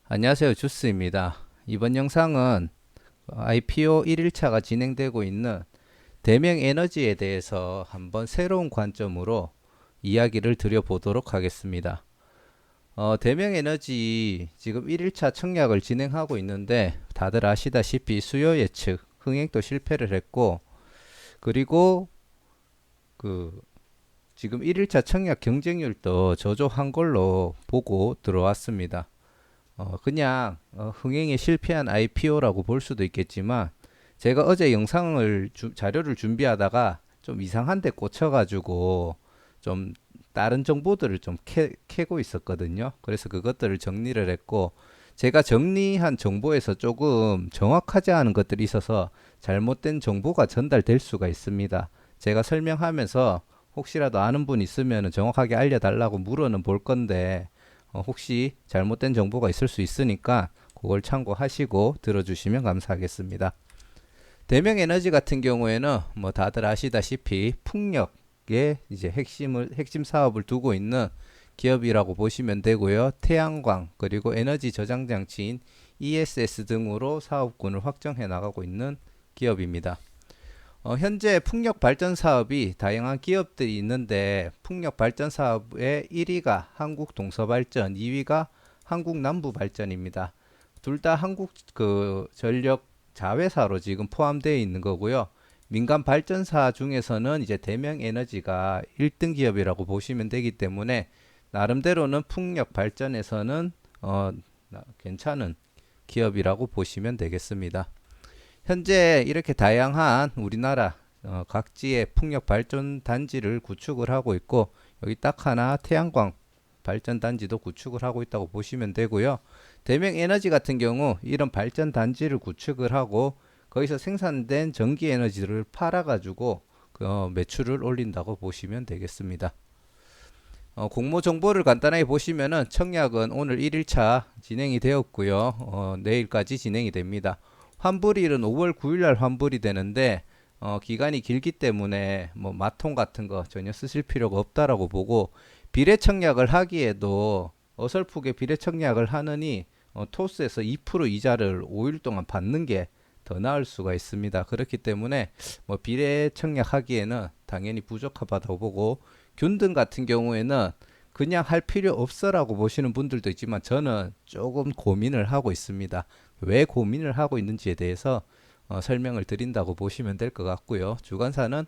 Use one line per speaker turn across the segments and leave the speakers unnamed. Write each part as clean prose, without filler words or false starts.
안녕하세요. 주스입니다. 이번 영상은 IPO 1일차가 진행되고 있는 대명 에너지에 대해서 한번 새로운 관점으로 이야기를 드려보도록 하겠습니다. 대명 에너지 지금 1일차 청약을 진행하고 있는데 다들 아시다시피 수요 예측, 흥행도 실패를 했고, 그리고 그 지금 1일차 청약 경쟁률도 저조한 걸로 보고 들어왔습니다. 흥행에 실패한 IPO라고 볼 수도 있겠지만, 제가 어제 자료를 준비하다가 좀 이상한 데 꽂혀가지고 좀 다른 정보들을 좀 캐고 있었거든요. 그래서 그것들을 정리를 했고, 제가 정리한 정보에서 조금 정확하지 않은 것들이 있어서 잘못된 정보가 전달될 수가 있습니다. 제가 설명하면서 혹시라도 아는 분 있으면 정확하게 알려달라고 물어는 볼 건데, 혹시 잘못된 정보가 있을 수 있으니까 그걸 참고하시고 들어주시면 감사하겠습니다. 대명에너지 같은 경우에는 뭐 다들 아시다시피 풍력에 이제 핵심 사업을 두고 있는 기업이라고 보시면 되고요. 태양광 그리고 에너지 저장 장치인 ESS 등으로 사업군을 확정해 나가고 있는 기업입니다. 현재 풍력 발전 사업이 다양한 기업들이 있는데, 풍력 발전 사업의 1위가 한국 동서발전, 2위가 한국 남부발전입니다. 둘 다 한국 전력 자회사로 지금 포함되어 있는 거고요. 민간 발전사 중에서는 이제 대명 에너지가 1등 기업이라고 보시면 되기 때문에 나름대로는 풍력 발전에서는 괜찮은 기업이라고 보시면 되겠습니다. 현재 이렇게 다양한 우리나라 각지의 풍력 발전 단지를 구축을 하고 있고, 여기 딱 하나 태양광 발전 단지도 구축을 하고 있다고 보시면 되고요. 대명 에너지 같은 경우 이런 발전 단지를 구축을 하고 거기서 생산된 전기 에너지를 팔아 가지고 매출을 올린다고 보시면 되겠습니다. 공모 정보를 간단하게 보시면은 청약은 오늘 1일차 진행이 되었고요. 내일까지 진행이 됩니다. 환불일은 5월 9일 날 환불이 되는데, 기간이 길기 때문에 뭐 마통 같은 거 전혀 쓰실 필요가 없다라고 보고, 비례 청약을 하기에도 어설프게 비례 청약을 하느니 토스에서 2% 이자를 5일 동안 받는 게 더 나을 수가 있습니다. 그렇기 때문에 뭐 비례 청약하기에는 당연히 부적합하다고 보고, 균등 같은 경우에는 그냥 할 필요 없어라고 보시는 분들도 있지만, 저는 조금 고민을 하고 있습니다. 왜 고민을 하고 있는지에 대해서 설명을 드린다고 보시면 될 것 같고요. 주관사는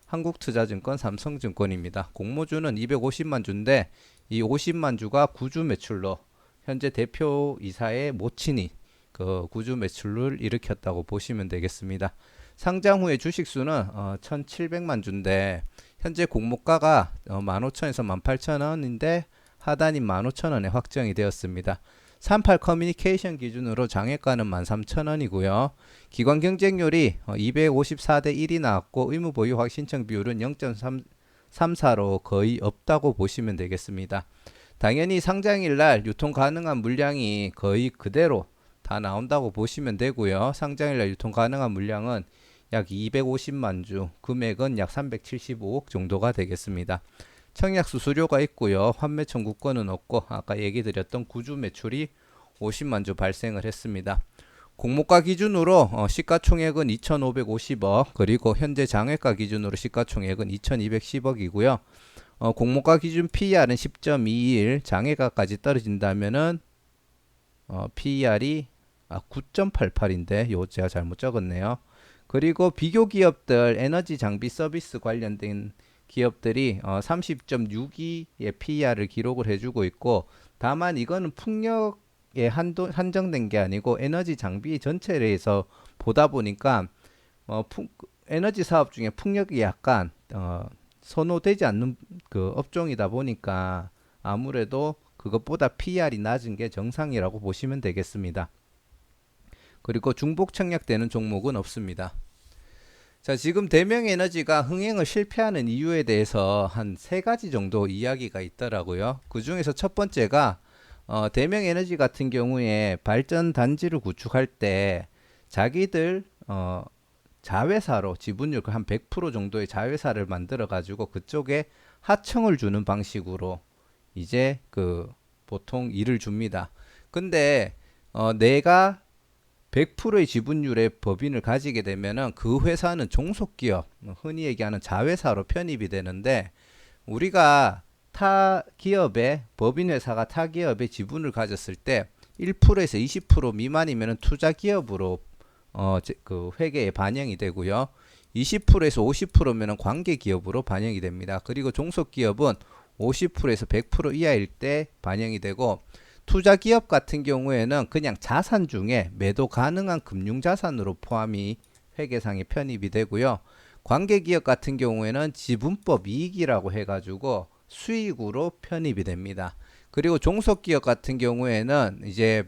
한국투자증권, 삼성증권입니다. 공모주는 250만 주인데, 이 50만 주가 구주 매출로 현재 대표이사의 모친이 그 구주 매출을 일으켰다고 보시면 되겠습니다. 상장 후에 주식수는 1,700만 주인데, 현재 공모가가 15,000에서 18,000원인데 하단인 15,000원에 확정이 되었습니다. 38 커뮤니케이션 기준으로 장외가는 13,000원이고요. 기관 경쟁률이 254대 1이 나왔고, 의무 보유 확 신청 비율은 0.34로 거의 없다고 보시면 되겠습니다. 당연히 상장일 날 유통 가능한 물량이 거의 그대로 다 나온다고 보시면 되고요. 상장일 날 유통 가능한 물량은 약 250만 주, 금액은 약 375억 정도가 되겠습니다. 청약 수수료가 있고요. 환매 청구권은 없고, 아까 얘기 드렸던 구주 매출이 50만 주 발생을 했습니다. 공모가 기준으로 시가총액은 2,550억, 그리고 현재 장외가 기준으로 시가총액은 2,210억이고요. 공모가 기준 PER은 10.21, 장외가까지 떨어진다면은 PER이 9.88인데 요 제가 잘못 적었네요. 그리고 비교 기업들, 에너지 장비 서비스 관련된 기업들이 30.62의 PER을 기록을 해주고 있고, 다만 이거는 풍력에 한정된 게 아니고 에너지 장비 전체에서 보다 보니까 에너지 사업 중에 풍력이 약간 선호되지 않는 그 업종이다 보니까 아무래도 그것보다 PER이 낮은 게 정상이라고 보시면 되겠습니다. 그리고 중복 청약되는 종목은 없습니다. 자, 지금 대명에너지가 흥행을 실패하는 이유에 대해서 한 세 가지 정도 이야기가 있더라고요. 그 중에서 첫 번째가 대명에너지 같은 경우에 발전 단지를 구축할 때 자기들 자회사로 지분율 한 100% 정도의 자회사를 만들어 가지고 그쪽에 하청을 주는 방식으로 이제 보통 일을 줍니다. 근데 내가 100%의 지분율의 법인을 가지게 되면은 그 회사는 종속기업, 흔히 얘기하는 자회사로 편입이 되는데, 우리가 타 기업의 법인 회사가 타 기업의 지분을 가졌을 때 1%에서 20% 미만이면 투자 기업으로 그 회계에 반영이 되고요. 20%에서 50%면 관계 기업으로 반영이 됩니다. 그리고 종속 기업은 50%에서 100% 이하일 때 반영이 되고, 투자 기업 같은 경우에는 그냥 자산 중에 매도 가능한 금융 자산으로 포함이 회계상에 편입이 되고요. 관계 기업 같은 경우에는 지분법 이익이라고 해가지고 수익으로 편입이 됩니다. 그리고 종속 기업 같은 경우에는 이제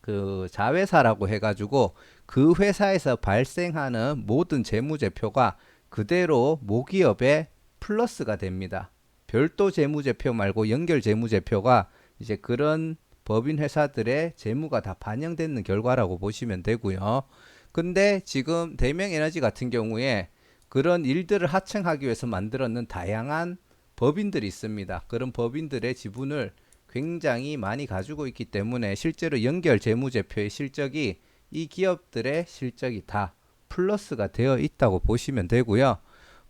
그 자회사라고 해가지고 그 회사에서 발생하는 모든 재무제표가 그대로 모기업에 플러스가 됩니다. 별도 재무제표 말고 연결 재무제표가 이제 그런 법인 회사들의 재무가 다 반영되는 결과라고 보시면 되고요. 근데 지금 대명에너지 같은 경우에 그런 일들을 하청하기 위해서 만들었는 다양한 법인들이 있습니다. 그런 법인들의 지분을 굉장히 많이 가지고 있기 때문에 실제로 연결 재무제표의 실적이 이 기업들의 실적이 다 플러스가 되어 있다고 보시면 되고요.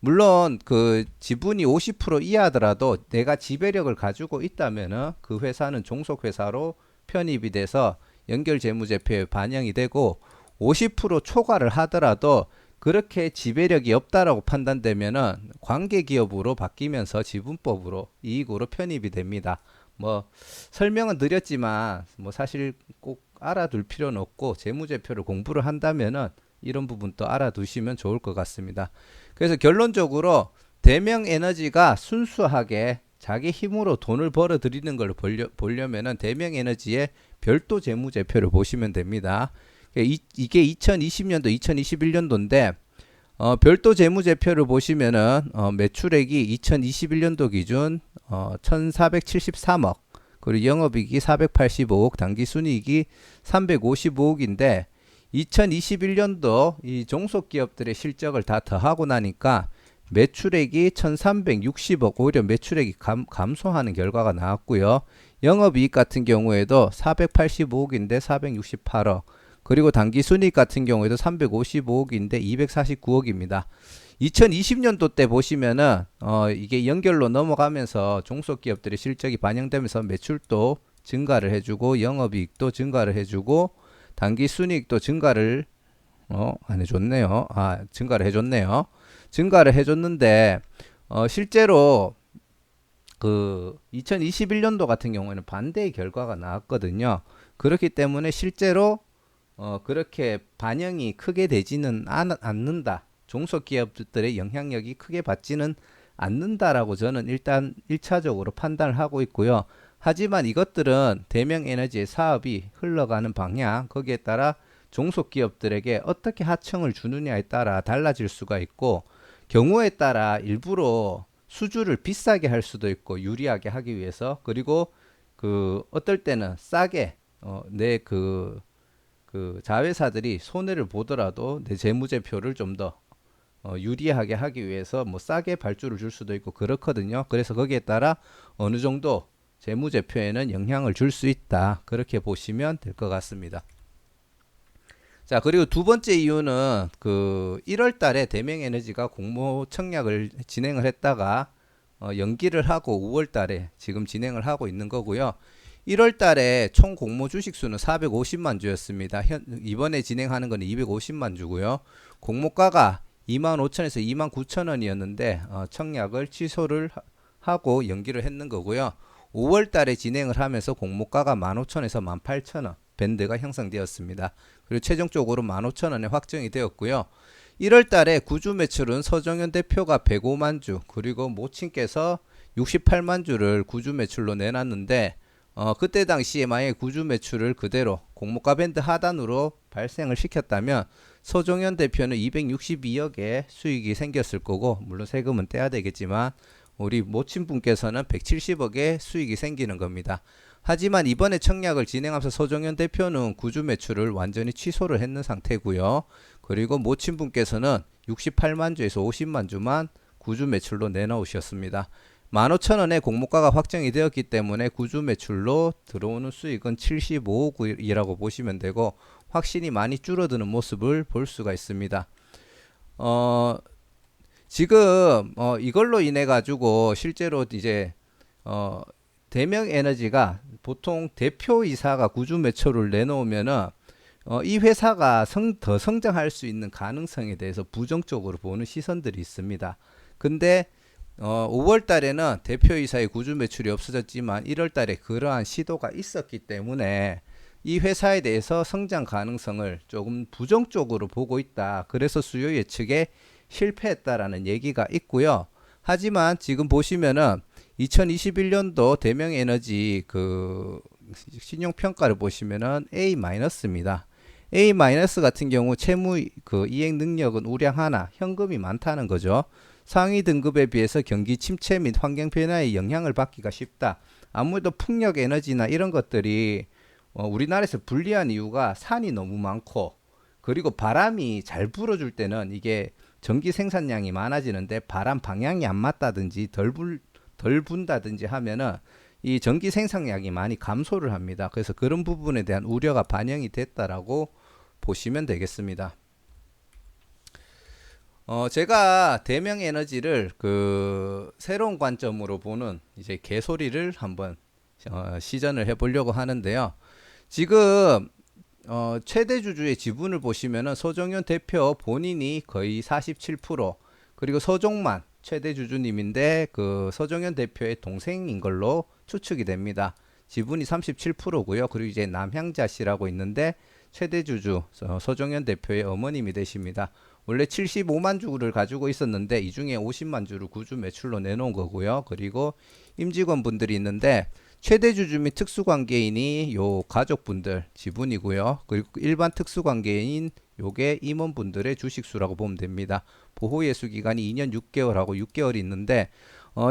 물론 그 지분이 50% 이하더라도 내가 지배력을 가지고 있다면은 그 회사는 종속회사로 편입이 돼서 연결 재무제표에 반영이 되고, 50% 초과를 하더라도 그렇게 지배력이 없다라고 판단되면은 관계기업으로 바뀌면서 지분법으로 이익으로 편입이 됩니다. 뭐 설명은 드렸지만 뭐 사실 꼭 알아둘 필요는 없고, 재무제표를 공부를 한다면은 이런 부분도 알아두시면 좋을 것 같습니다. 그래서 결론적으로 대명에너지가 순수하게 자기 힘으로 돈을 벌어 들이는 걸 보려면은 대명에너지의 별도 재무제표를 보시면 됩니다. 이게 2020년도, 2021년도인데 별도 재무제표를 보시면은 매출액이 2021년도 기준 1,473억, 그리고 영업이익이 485억, 당기순이익이 355억인데 2021년도 이 종속기업들의 실적을 다 더하고 나니까 매출액이 1360억, 오히려 매출액이 감소하는 결과가 나왔고요. 영업이익 같은 경우에도 485억인데 468억, 그리고 당기순이익 같은 경우에도 355억인데 249억입니다. 2020년도 때 보시면은 이게 연결로 넘어가면서 종속기업들의 실적이 반영되면서 매출도 증가를 해주고 영업이익도 증가를 해주고 당기순이익도 증가를 안 해줬네요. 증가를 해줬네요. 증가를 해줬는데 실제로 그 2021년도 같은 경우에는 반대의 결과가 나왔거든요. 그렇기 때문에 실제로 그렇게 반영이 크게 되지는 않는다. 종속기업들의 영향력이 크게 받지는 않는다라고 저는 일단 1차적으로 판단을 하고 있고요. 하지만 이것들은 대명에너지의 사업이 흘러가는 방향, 거기에 따라 종속기업들에게 어떻게 하청을 주느냐에 따라 달라질 수가 있고, 경우에 따라 일부러 수주를 비싸게 할 수도 있고 유리하게 하기 위해서, 그리고 그 어떨 때는 싸게 내 그 자회사들이 손해를 보더라도 내 재무제표를 좀 더 유리하게 하기 위해서 뭐 싸게 발주를 줄 수도 있고 그렇거든요. 그래서 거기에 따라 어느 정도 재무제표에는 영향을 줄 수 있다, 그렇게 보시면 될 것 같습니다. 자, 그리고 두 번째 이유는 그 1월 달에 대명에너지가 공모 청약을 진행을 했다가 연기를 하고 5월 달에 지금 진행을 하고 있는 거고요. 1월 달에 총 공모 주식 수는 450만 주였습니다. 이번에 진행하는 건 250만 주고요. 공모가가 25,000에서 29,000원이었는데 청약을 취소를 하고 연기를 했는 거고요. 5월 달에 진행을 하면서 공모가가 15,000에서 18,000원 밴드가 형성되었습니다. 그리고 최종적으로 15,000원에 확정이 되었고요. 1월 달에 구주 매출은 서정현 대표가 105만 주, 그리고 모친께서 68만 주를 구주 매출로 내놨는데 그때 당시에 만약에 구주 매출을 그대로 공모가 밴드 하단으로 발생을 시켰다면 서정현 대표는 262억의 수익이 생겼을 거고, 물론 세금은 떼야 되겠지만 우리 모친분께서는 170억의 수익이 생기는 겁니다. 하지만 이번에 청약을 진행하면서 서정현 대표는 구주 매출을 완전히 취소를 했는 상태고요. 그리고 모친분께서는 68만 주에서 50만 주만 구주 매출로 내놓으셨습니다. 15,000원에 공모가가 확정이 되었기 때문에 구주 매출로 들어오는 수익은 75억 이라고 보시면 되고 확실히 많이 줄어드는 모습을 볼 수가 있습니다. 지금 이걸로 인해 가지고 실제로 이제 대명에너지가 보통 대표이사가 구주 매출을 내놓으면은 이 회사가 더 성장할 수 있는 가능성에 대해서 부정적으로 보는 시선들이 있습니다. 근데 5월 달에는 대표이사의 구주 매출이 없어졌지만 1월 달에 그러한 시도가 있었기 때문에 이 회사에 대해서 성장 가능성을 조금 부정적으로 보고 있다. 그래서 수요 예측에 실패했다라는 얘기가 있고요. 하지만 지금 보시면은 2021년도 대명에너지 그 신용평가를 보시면은 A-입니다. A- 같은 경우 채무 그 이행 능력은 우량하나 현금이 많다는 거죠. 상위 등급에 비해서 경기 침체 및 환경 변화에 영향을 받기가 쉽다. 아무래도 풍력 에너지나 이런 것들이 우리나라에서 불리한 이유가 산이 너무 많고 그리고 바람이 잘 불어줄 때는 이게 전기 생산량이 많아지는데 바람 방향이 안 맞다든지 덜 분다든지 하면은 이 전기 생산량이 많이 감소를 합니다. 그래서 그런 부분에 대한 우려가 반영이 됐다라고 보시면 되겠습니다. 제가 대명에너지를 그 새로운 관점으로 보는 이제 개소리를 한번 시전을 해보려고 하는데요. 지금 최대 주주의 지분을 보시면은 서정현 대표 본인이 거의 47% 그리고 서종만 최대 주주님인데 그 서정현 대표의 동생인 걸로 추측이 됩니다. 지분이 37%고요. 그리고 이제 남향자 씨라고 있는데 최대 주주 서정현 대표의 어머님이 되십니다. 원래 75만 주를 가지고 있었는데 이 중에 50만 주를 구주 매출로 내놓은 거고요. 그리고 임직원 분들이 있는데 최대 주주 및 특수관계인이 요 가족분들 지분이고요. 그리고 일반 특수관계인 요게 임원분들의 주식수라고 보면 됩니다. 보호예수 기간이 2년 6개월하고 6개월이 있는데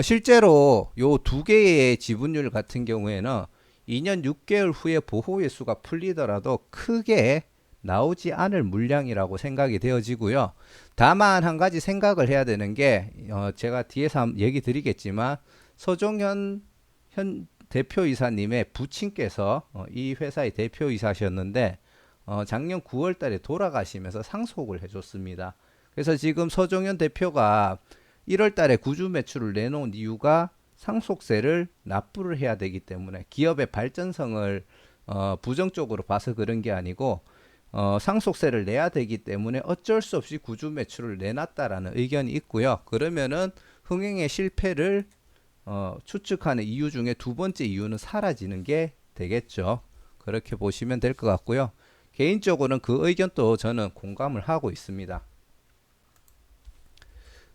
실제로 요 두 개의 지분율 같은 경우에는 2년 6개월 후에 보호예수가 풀리더라도 크게 나오지 않을 물량이라고 생각이 되어지고요. 다만 한 가지 생각을 해야 되는 게 제가 뒤에서 얘기 드리겠지만 서종현 현 대표이사님의 부친께서 이 회사의 대표이사셨는데 작년 9월 달에 돌아가시면서 상속을 해줬습니다. 그래서 지금 서종현 대표가 1월 달에 구주 매출을 내놓은 이유가 상속세를 납부를 해야 되기 때문에 기업의 발전성을 부정적으로 봐서 그런 게 아니고 상속세를 내야 되기 때문에 어쩔 수 없이 구주 매출을 내놨다라는 의견이 있고요. 그러면은 흥행의 실패를 추측하는 이유 중에 두 번째 이유는 사라지는 게 되겠죠. 그렇게 보시면 될 것 같고요. 개인적으로는 그 의견도 저는 공감을 하고 있습니다.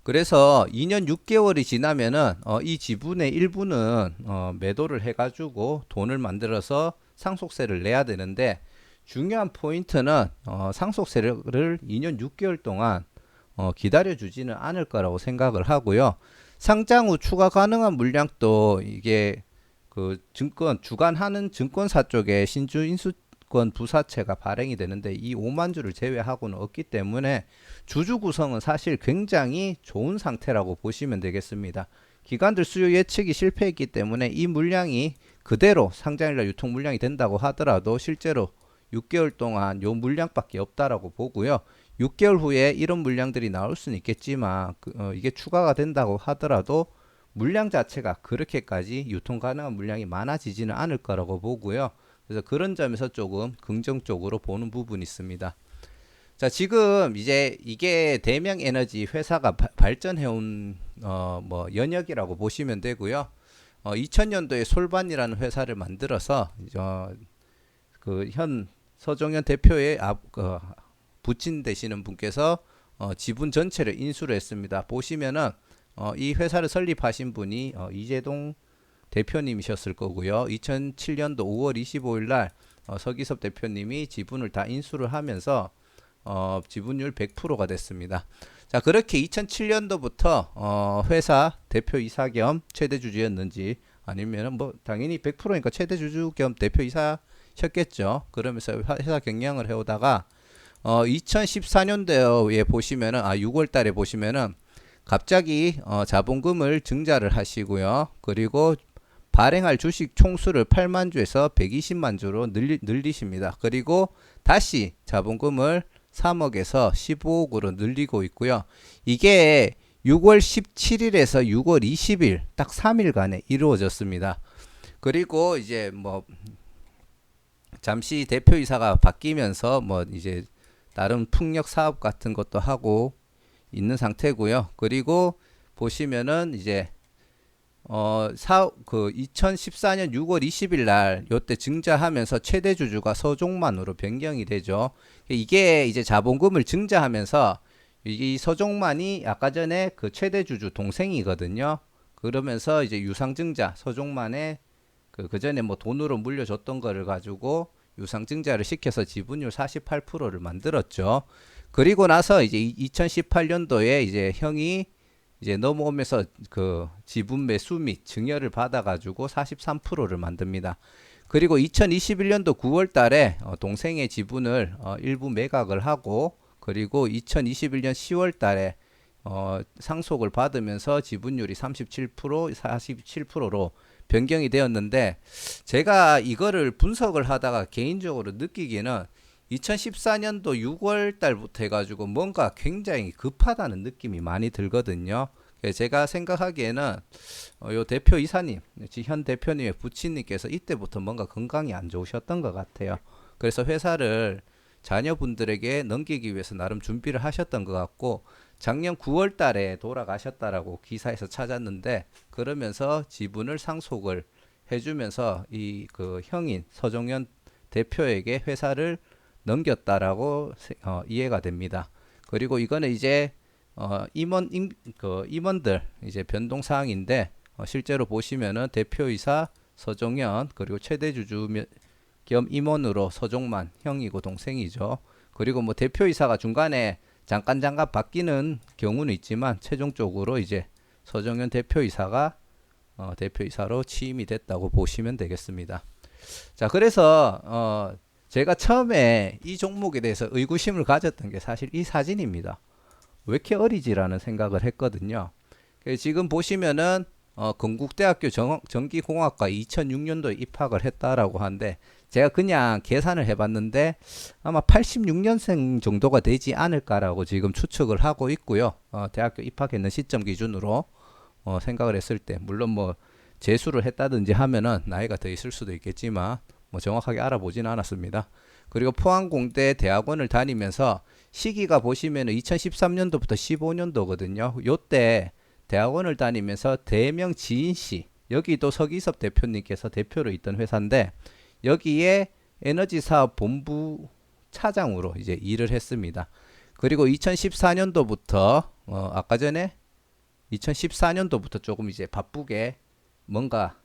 그래서 2년 6개월이 지나면은 이 지분의 일부는 매도를 해가지고 돈을 만들어서 상속세를 내야 되는데 중요한 포인트는 상속세를 2년 6개월 동안 기다려주지는 않을 거라고 생각을 하고요. 상장 후 추가 가능한 물량도 이게 그 증권 주관하는 증권사 쪽에 신주 인수권 부사채가 발행이 되는데 이 5만 주를 제외하고는 없기 때문에 주주 구성은 사실 굉장히 좋은 상태라고 보시면 되겠습니다. 기관들 수요 예측이 실패했기 때문에 이 물량이 그대로 상장일날 유통 물량이 된다고 하더라도 실제로 6개월 동안 요 물량밖에 없다라고 보고요. 6개월 후에 이런 물량들이 나올 수는 있겠지만 이게 추가가 된다고 하더라도 물량 자체가 그렇게까지 유통 가능한 물량이 많아지지는 않을 거라고 보고요. 그래서 그런 점에서 조금 긍정적으로 보는 부분이 있습니다. 자, 지금 이제 이게 대명에너지 회사가 발전해온 뭐 연역이라고 보시면 되고요. 2000년도에 솔반이라는 회사를 만들어서 그 현 서정현 대표의 부친 되시는 분께서 지분 전체를 인수를 했습니다. 보시면은 이 회사를 설립하신 분이 이재동 대표님이셨을 거고요. 2007년도 5월 25일 날 서기섭 대표님이 지분을 다 인수를 하면서 지분율 100%가 됐습니다. 자, 그렇게 2007년도부터 회사 대표이사 겸 최대주주였는지 아니면 뭐 당연히 100%니까 최대주주 겸 대표이사셨겠죠. 그러면서 회사 경영을 해오다가 2014년도에 보시면은 6월 달에 보시면은 갑자기 자본금을 증자를 하시고요. 그리고 발행할 주식 총수를 8만 주에서 120만 주로 늘리십니다. 그리고 다시 자본금을 3억에서 15억으로 늘리고 있고요. 이게 6월 17일에서 6월 20일 딱 3일간에 이루어졌습니다. 그리고 이제 뭐 잠시 대표이사가 바뀌면서 뭐 이제 다른 풍력 사업 같은 것도 하고 있는 상태고요. 그리고 보시면은 이제 2014년 6월 20일 날 요때 증자하면서 최대 주주가 서종만으로 변경이 되죠. 이게 이제 자본금을 증자하면서 이 서종만이 아까 전에 그 최대 주주 동생이거든요. 그러면서 이제 유상증자 서종만의 그 전에 뭐 돈으로 물려줬던 거를 가지고 유상증자를 시켜서 지분율 48%를 만들었죠. 그리고 나서 이제 2018년도에 이제 형이 이제 넘어오면서 그 지분 매수 및 증여를 받아가지고 43%를 만듭니다. 그리고 2021년도 9월 달에 동생의 지분을 일부 매각을 하고 그리고 2021년 10월 달에 상속을 받으면서 지분율이 37%, 47%로 변경이 되었는데 제가 이거를 분석을 하다가 개인적으로 느끼기에는 2014년도 6월 달부터 해가지고 뭔가 굉장히 급하다는 느낌이 많이 들거든요. 제가 생각하기에는 요 대표 이사님, 현 대표님의 부친님께서 이때부터 뭔가 건강이 안 좋으셨던 것 같아요. 그래서 회사를 자녀분들에게 넘기기 위해서 나름 준비를 하셨던 것 같고 작년 9월 달에 돌아가셨다라고 기사에서 찾았는데 그러면서 지분을 상속을 해주면서 이 그 형인 서정현 대표에게 회사를 넘겼다라고 이해가 됩니다. 그리고 이거는 이제 임원들 이제 변동 사항인데 실제로 보시면은 대표이사 서정현 그리고 최대 주주 겸 임원으로 서종만 형이고 동생이죠. 그리고 뭐 대표이사가 중간에 잠깐 바뀌는 경우는 있지만 최종적으로 이제 서정현 대표이사가 대표이사로 취임이 됐다고 보시면 되겠습니다. 자, 그래서 제가 처음에 이 종목에 대해서 의구심을 가졌던 게 사실 이 사진입니다. 왜 이렇게 어리지라는 생각을 했거든요. 지금 보시면은 건국대학교 전기공학과 2006년도에 입학을 했다라고 하는데 제가 그냥 계산을 해봤는데 아마 86년생 정도가 되지 않을까라고 지금 추측을 하고 있고요. 대학교 입학했는 시점 기준으로 생각을 했을 때 물론 뭐 재수를 했다든지 하면은 나이가 더 있을 수도 있겠지만 뭐 정확하게 알아보지는 않았습니다. 그리고 포항공대 대학원을 다니면서 시기가 보시면 2013년도부터 15년도거든요. 요때 대학원을 다니면서 대명 지인씨 여기도 서기섭 대표님께서 대표로 있던 회사인데 여기에 에너지사업 본부 차장으로 이제 일을 했습니다. 그리고 2014년도부터 아까 전에 2014년도부터 조금 이제 바쁘게 뭔가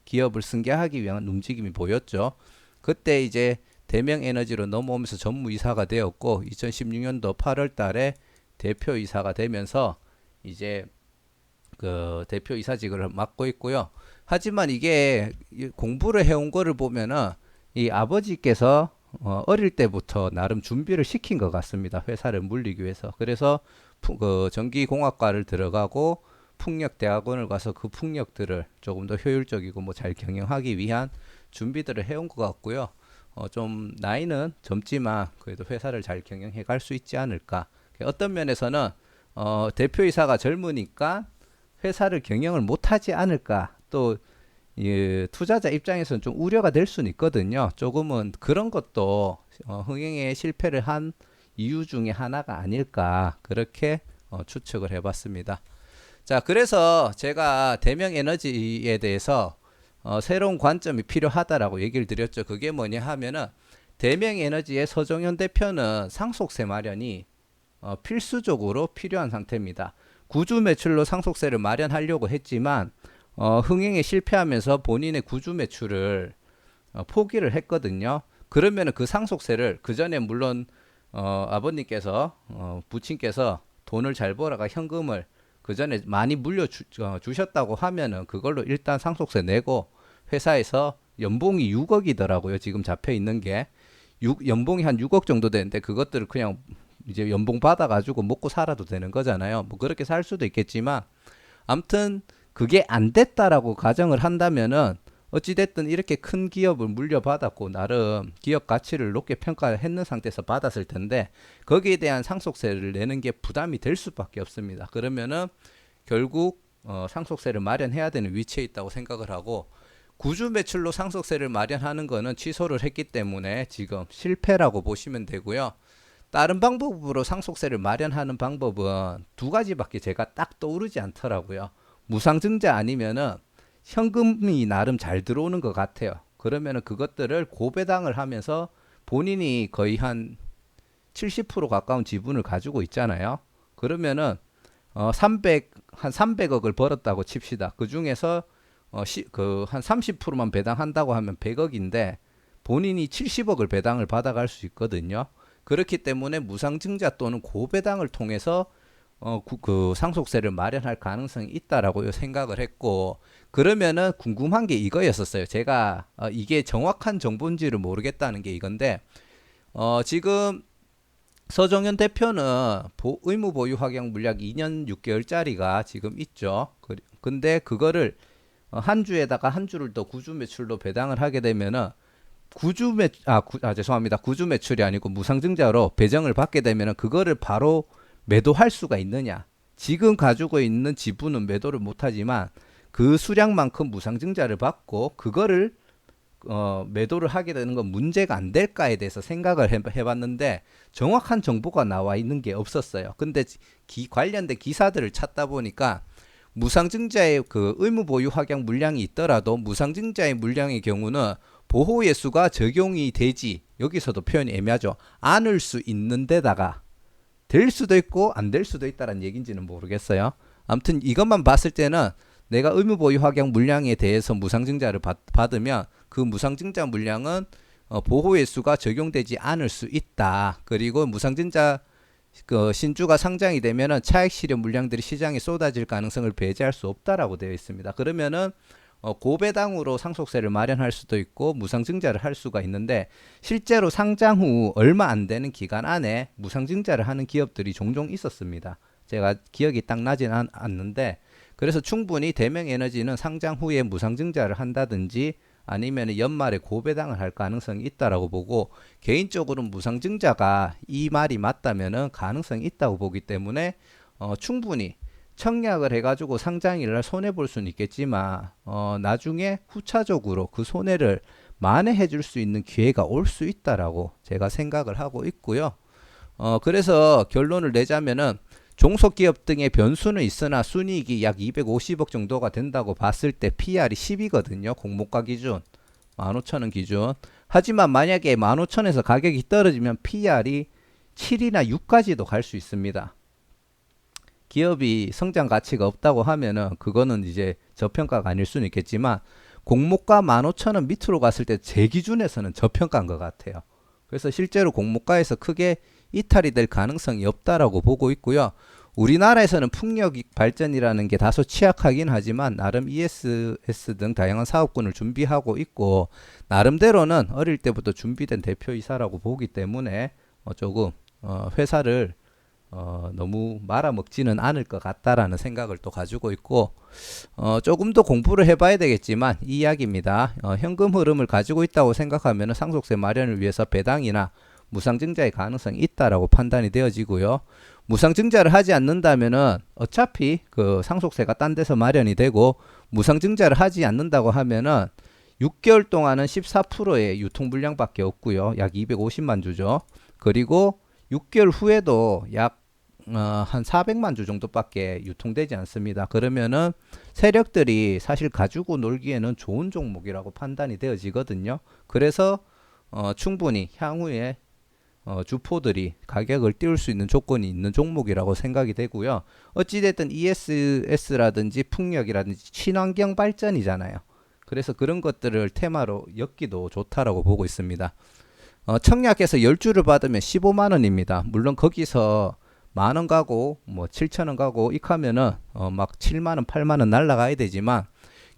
기업을 승계하기 위한 움직임이 보였죠. 그때 이제 대명에너지로 넘어오면서 전무이사가 되었고 2016년도 8월 달에 대표이사가 되면서 이제 그 대표이사직을 맡고 있고요. 하지만 이게 공부를 해온 거를 보면은 이 아버지께서 어릴 때부터 나름 준비를 시킨 것 같습니다. 회사를 물리기 위해서. 그래서 그 전기공학과를 들어가고 풍력대학원을 가서 그 풍력들을 조금 더 효율적이고 뭐 잘 경영하기 위한 준비들을 해온 것 같고요. 좀 나이는 젊지만 그래도 회사를 잘 경영해 갈 수 있지 않을까. 어떤 면에서는 대표이사가 젊으니까 회사를 경영을 못하지 않을까. 또 투자자 입장에서는 좀 우려가 될 수는 있거든요. 조금은 그런 것도 흥행에 실패를 한 이유 중에 하나가 아닐까 그렇게 추측을 해봤습니다. 자, 그래서 제가 대명에너지에 대해서 새로운 관점이 필요하다라고 얘기를 드렸죠. 그게 뭐냐 하면은 대명에너지의 서정현 대표는 상속세 마련이 필수적으로 필요한 상태입니다. 구주 매출로 상속세를 마련하려고 했지만 흥행에 실패하면서 본인의 구주 매출을 포기를 했거든요. 그러면 그 상속세를 그 전에 물론 아버님께서 부친께서 돈을 잘 벌어가 현금을 그 전에 많이 주셨다고 하면은 그걸로 일단 상속세 내고 회사에서 연봉이 6억이더라고요. 지금 잡혀 있는 게 연봉이 한 6억 정도 되는데 그것들을 그냥 이제 연봉 받아가지고 먹고 살아도 되는 거잖아요. 뭐 그렇게 살 수도 있겠지만 아무튼 그게 안 됐다라고 가정을 한다면은 어찌됐든 이렇게 큰 기업을 물려받았고 나름 기업 가치를 높게 평가했는 상태에서 받았을 텐데 거기에 대한 상속세를 내는 게 부담이 될 수밖에 없습니다. 그러면은 결국 상속세를 마련해야 되는 위치에 있다고 생각을 하고 구주 매출로 상속세를 마련하는 거는 취소를 했기 때문에 지금 실패라고 보시면 되고요. 다른 방법으로 상속세를 마련하는 방법은 두 가지밖에 제가 딱 떠오르지 않더라고요. 무상증자 아니면은 현금이 나름 잘 들어오는 것 같아요. 그러면은 그것들을 고배당을 하면서 본인이 거의 한 70% 가까운 지분을 가지고 있잖아요. 그러면은 300억을 벌었다고 칩시다. 그 중에서 한 30%만 배당한다고 하면 100억인데 본인이 70억을 배당을 받아갈 수 있거든요. 그렇기 때문에 무상증자 또는 고배당을 통해서 그 상속세를 마련할 가능성이 있다라고 생각을 했고 그러면은 궁금한 게 이거였었어요. 제가 이게 정확한 정보인지를 모르겠다는 게 이건데 지금 서정현 대표는 의무 보유 확약 물약 2년 6개월짜리가 지금 있죠. 근데 그거를 한 주에다가 한 주를 더 구주 매출로 배당을 하게 되면은 죄송합니다. 구주 매출이 아니고 무상증자로 배정을 받게 되면은 그거를 바로 매도할 수가 있느냐? 지금 가지고 있는 지분은 매도를 못하지만 그 수량만큼 무상증자를 받고 그거를 매도를 하게 되는 건 문제가 안 될까에 대해서 생각을 해봤는데 정확한 정보가 나와 있는 게 없었어요. 근데 관련된 기사들을 찾다 보니까 무상증자의 그 의무 보유 확약 물량이 있더라도 무상증자의 물량의 경우는 보호예수가 적용이 되지 여기서도 표현이 애매하죠. 않을 수 있는 데다가 될 수도 있고 안 될 수도 있다는 얘기인지는 모르겠어요. 아무튼 이것만 봤을 때는 내가 의무 보유 확약 물량에 대해서 무상증자를 받으면 그 무상증자 물량은 보호예수가 적용되지 않을 수 있다. 그리고 무상증자 신주가 상장이 되면은 차익 실현 물량들이 시장에 쏟아질 가능성을 배제할 수 없다라고 되어 있습니다. 그러면은 고배당으로 상속세를 마련할 수도 있고 무상증자를 할 수가 있는데 실제로 상장 후 얼마 안 되는 기간 안에 무상증자를 하는 기업들이 종종 있었습니다. 제가 기억이 딱 나지는 않는데 그래서 충분히 대명에너지는 상장 후에 무상증자를 한다든지 아니면 연말에 고배당을 할 가능성이 있다라고 보고 개인적으로는 무상증자가 이 말이 맞다면은 가능성이 있다고 보기 때문에 충분히 청약을 해가지고 상장일날 손해 볼 수는 있겠지만 나중에 후차적으로 그 손해를 만회해 줄 수 있는 기회가 올 수 있다라고 제가 생각을 하고 있고요. 그래서 결론을 내자면은 종속기업 등의 변수는 있으나 순이익이 약 250억 정도가 된다고 봤을 때 PR이 10이거든요. 공모가 기준 15,000원 기준. 하지만 만약에 15,000원에서 가격이 떨어지면 PR이 7이나 6까지도 갈 수 있습니다. 기업이 성장 가치가 없다고 하면은 그거는 이제 저평가가 아닐 수는 있겠지만 공모가 15,000원 밑으로 갔을 때 제 기준에서는 저평가인 것 같아요. 그래서 실제로 공모가에서 크게 이탈이 될 가능성이 없다라고 보고 있고요. 우리나라에서는 풍력 발전이라는 게 다소 취약하긴 하지만 나름 ESS 등 다양한 사업군을 준비하고 있고 나름대로는 어릴 때부터 준비된 대표이사라고 보기 때문에 조금 회사를 너무 말아먹지는 않을 것 같다라는 생각을 또 가지고 있고 조금 더 공부를 해봐야 되겠지만 이 이야기입니다. 현금 흐름을 가지고 있다고 생각하면 상속세 마련을 위해서 배당이나 무상증자의 가능성이 있다라고 판단이 되어지고요. 무상증자를 하지 않는다면은 어차피 그 상속세가 딴 데서 마련이 되고 무상증자를 하지 않는다고 하면은 6개월 동안은 14%의 유통 물량밖에 없고요. 약 250만 주죠. 그리고 6개월 후에도 약 한 400만 주 정도밖에 유통되지 않습니다. 그러면은 세력들이 사실 가지고 놀기에는 좋은 종목이라고 판단이 되어지거든요. 그래서 충분히 향후에 주포들이 가격을 띄울 수 있는 조건이 있는 종목이라고 생각이 되고요. 어찌됐든 ESS라든지 풍력이라든지 친환경 발전이잖아요. 그래서 그런 것들을 테마로 엮기도 좋다라고 보고 있습니다. 청약해서 10주를 받으면 15만 원입니다. 물론 거기서 만원 가고 뭐 7천 원 가고 익하면은 막 7만 원, 8만 원 날라가야 되지만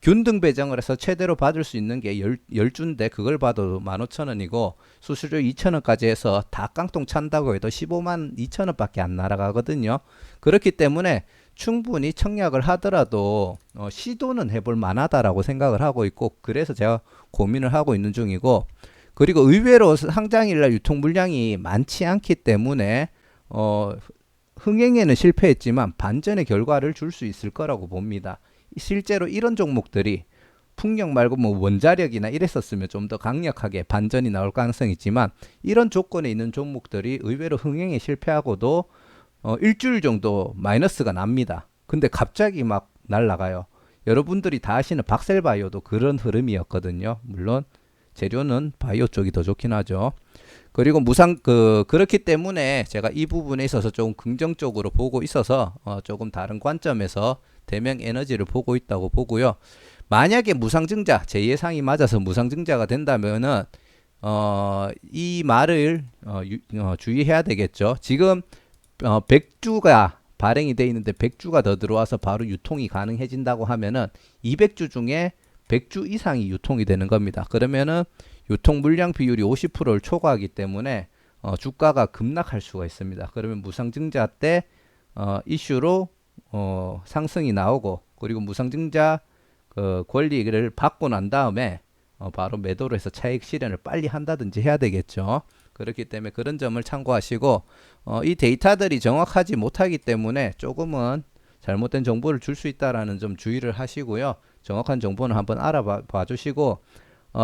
균등 배정을 해서 최대로 받을 수 있는 게 10주인데 그걸 봐도 15,000원이고 수수료 2,000원까지 해서 다 깡통 찬다고 해도 15만 2천원밖에 안 날아가거든요. 그렇기 때문에 충분히 청약을 하더라도 시도는 해볼 만하다라고 생각을 하고 있고, 그래서 제가 고민을 하고 있는 중이고, 그리고 의외로 상장일날 유통 물량이 많지 않기 때문에 흥행에는 실패했지만 반전의 결과를 줄 수 있을 거라고 봅니다. 실제로 이런 종목들이 풍력 말고 뭐 원자력이나 이랬었으면 좀 더 강력하게 반전이 나올 가능성이 있지만, 이런 조건에 있는 종목들이 의외로 흥행에 실패하고도 일주일 정도 마이너스가 납니다. 근데 갑자기 막 날아가요. 여러분들이 다 아시는 박셀바이오도 그런 흐름이었거든요. 물론 재료는 바이오 쪽이 더 좋긴 하죠. 그리고 그렇기 때문에 제가 이 부분에 있어서 조금 긍정적으로 보고 있어서 조금 다른 관점에서 대명 에너지를 보고 있다고 보고요. 만약에 무상증자, 제 예상이 맞아서 무상증자가 된다면은 이 말을 주의해야 되겠죠. 지금 100주가 발행이 돼 있는데 100주가 더 들어와서 바로 유통이 가능해진다고 하면은 200주 중에 100주 이상이 유통이 되는 겁니다. 그러면은 유통 물량 비율이 50%를 초과하기 때문에 주가가 급락할 수가 있습니다. 그러면 무상증자 때 이슈로 상승이 나오고, 그리고 무상증자 그 권리를 받고 난 다음에 바로 매도를 해서 차익 실현을 빨리 한다든지 해야 되겠죠. 그렇기 때문에 그런 점을 참고하시고, 이 데이터들이 정확하지 못하기 때문에 조금은 잘못된 정보를 줄 수 있다라는 점 주의를 하시고요. 정확한 정보는 한번 알아봐 주시고,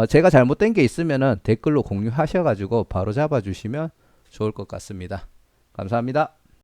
제가 잘못된 게 있으면은 댓글로 공유하셔가지고 바로 잡아주시면 좋을 것 같습니다. 감사합니다.